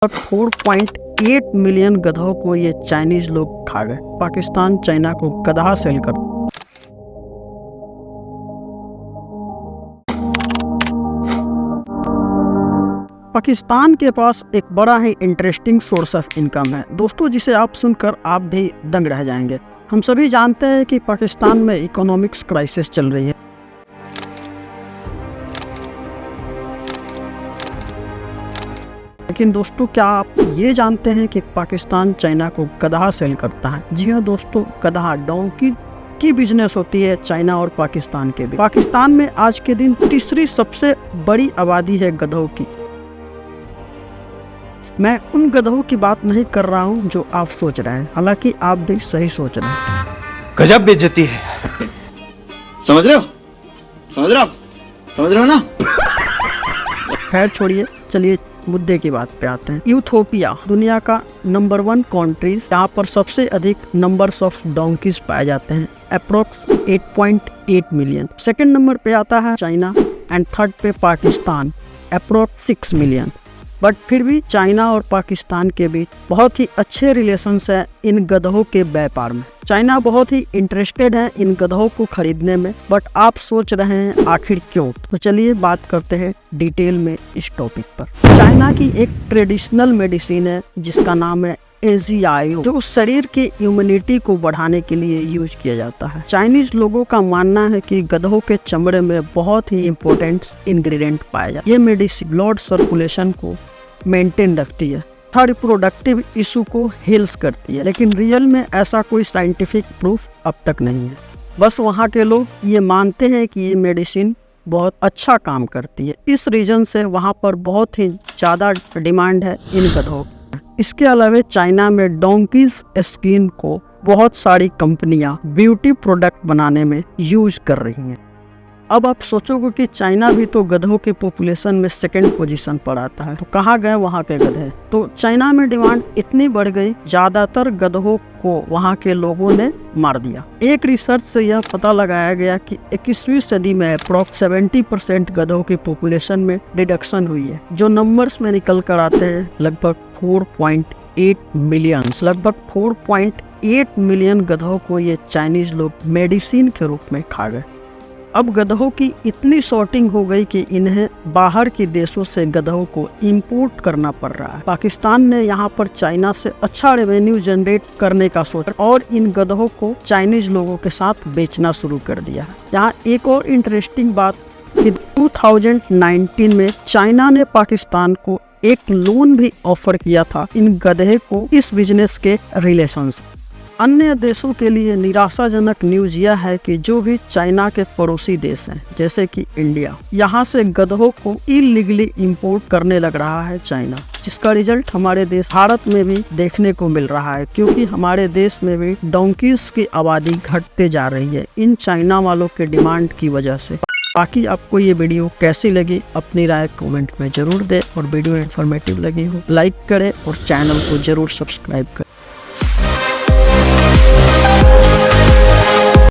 4.8 million गधों को ये चाइनीज लोग खा गए। पाकिस्तान चाइना को गधा सेल कर पाकिस्तान के पास एक बड़ा ही इंटरेस्टिंग सोर्स ऑफ इनकम है दोस्तों, जिसे आप सुनकर आप भी दंग रह जाएंगे। हम सभी जानते हैं कि पाकिस्तान में इकोनॉमिक्स क्राइसिस चल रही है, लेकिन दोस्तों क्या आप ये जानते हैं कि पाकिस्तान चाइना को गधा सेल करता है? जी हाँ दोस्तों, गधा डोंकी की बिजनेस होती है चाइना और पाकिस्तान के बीच। पाकिस्तान में आज के दिन तीसरी सबसे बड़ी आबादी है गधों की। मैं उन गधों की बात नहीं कर रहा हूँ जो आप सोच रहे हैं, हालांकि आप भी सही सोच रहे हैं। गजब बेइज्जती है। समझ रहे हो ना? खैर छोड़िए, चलिए मुद्दे की बात पे आते हैं। इथियोपिया दुनिया का नंबर 1 कंट्री, यहाँ पर सबसे अधिक नंबर्स ऑफ डोंकीज पाए जाते हैं, अप्रोक्स 8.8 मिलियन। सेकंड नंबर पे आता है चाइना एंड थर्ड पे पाकिस्तान, अप्रोक्स 6 मिलियन। बट फिर भी चाइना और पाकिस्तान के बीच बहुत ही अच्छे रिलेशंस है इन गधों के व्यापार में। चाइना बहुत ही इंटरेस्टेड है इन गधों को खरीदने में, बट आप सोच रहे हैं आखिर क्यों? तो चलिए बात करते हैं डिटेल में इस टॉपिक पर। चाइना की एक ट्रेडिशनल मेडिसिन है जिसका नाम है एजियायो, जो शरीर की इम्यूनिटी को बढ़ाने के लिए यूज किया जाता है। चाइनीज लोगों का मानना है कि गधों के चमड़े में बहुत ही इम्पोर्टेंट इंग्रेडिएंट पाया जाता है। ये मेडिसिन ब्लड सर्कुलेशन को मेंटेन रखती है, रिप्रोडक्टिव इशू को हील्स करती है, लेकिन रियल में ऐसा कोई साइंटिफिक प्रूफ अब तक नहीं है। बस वहाँ के लोग ये मानते हैं कि ये मेडिसिन बहुत अच्छा काम करती है। इस रीजन से वहाँ पर बहुत ही ज़्यादा डिमांड है इन गधों। इसके अलावा चाइना में डोंकीज स्किन को बहुत सारी कंपनियां ब्यूटी प्रोडक्ट बनाने में यूज कर रही हैं। अब आप सोचोगे कि चाइना भी तो गधों के पॉपुलेशन में सेकंड पोजीशन पर आता है, तो कहाँ गए वहाँ के गधे? तो चाइना में डिमांड इतनी बढ़ गई, ज़्यादातर गधों को वहाँ के लोगों ने मार दिया। एक रिसर्च से यह पता लगाया गया कि 21वीं सदी में अप्रॉक्स 70% गधों की पॉपुलेशन में रिडक्शन हुई है, जो नंबर्स में निकल कर आते हैं लगभग 4.8 मिलियन। लगभग 4.8 मिलियन गधों को ये चाइनीज लोग मेडिसिन के रूप में खा गए। अब गधों की इतनी शॉर्टिंग हो गई कि इन्हें बाहर के देशों से गधों को इंपोर्ट करना पड़ रहा है। पाकिस्तान ने यहाँ पर चाइना से अच्छा रेवेन्यू जनरेट करने का सोचा और इन गधों को चाइनीज लोगों के साथ बेचना शुरू कर दिया है। यहाँ एक और इंटरेस्टिंग बात कि 2019 में चाइना ने पाकिस्तान को एक लोन भी ऑफर किया था इन गधे को इस बिजनेस के रिलेशन। अन्य देशों के लिए निराशाजनक न्यूज यह है कि जो भी चाइना के पड़ोसी देश हैं जैसे कि इंडिया, यहाँ से गधों को इलीगली इंपोर्ट करने लग रहा है चाइना, जिसका रिजल्ट हमारे देश भारत में भी देखने को मिल रहा है, क्योंकि हमारे देश में भी डोंकीज की आबादी घटते जा रही है इन चाइना वालों के डिमांड की वजह से। बाकी आपको ये वीडियो कैसी लगी अपनी राय कमेंट में जरूर दें, और वीडियो इन्फॉर्मेटिव लगी हो लाइक करें और चैनल को जरूर सब्सक्राइब करें।